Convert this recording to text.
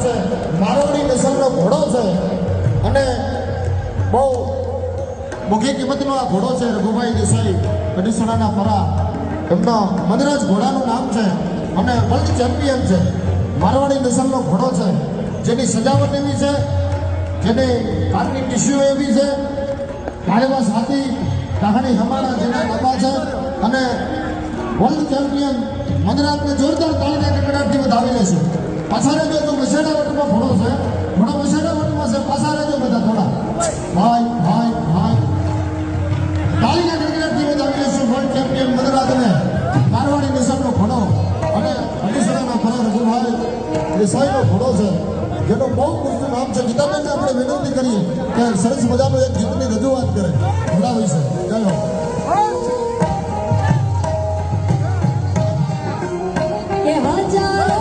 છે મારવાડી નસલનો ઘોડો છે અને બહુ મોટી કિંમતનો આ ઘોડો છે રઘુભાઈ દેસાઈ કડીસણાના પરા એમનો મદરાજ ઘોડાનું નામ છે અને વર્લ્ડ ચેમ્પિયન છે મારવાડી નસલનો ઘોડો છે જેની સજાવટ એવી છે જેની કારની ટીસ્યુ એવી છે કાળેવા સાથી ડાહણી હમારા જેના લાંબા છે અને વર્લ્ડ ચેમ્પિયન મદરાજને જોરદાર તાળીના કકડાટથી વધાવી લેશે પાછા રહેજો તો વસેડા વટમાં ઘોડો છે ઘોડો વસેડા વટમાં છે પાછા રહેજો બધા થોડા ભાઈ ભાઈ ભાઈ તાળીના કકડાટથી વધાવી લેશે વર્લ્ડ ચેમ્પિયન મદરાજને મારવાડી નસલનો ઘોડો અને અડીસણાના ફરા રઘુભાઈ દેસાઈનો ઘોડો છે જેનું બહુ મોટું નામ છે ગીતાબેનને આપણે વિનંતી કરીએ કે સરસ મજાનું એક ગીતની રજૂઆત કરે ઘોડા વિશે ચાલો કે હજારો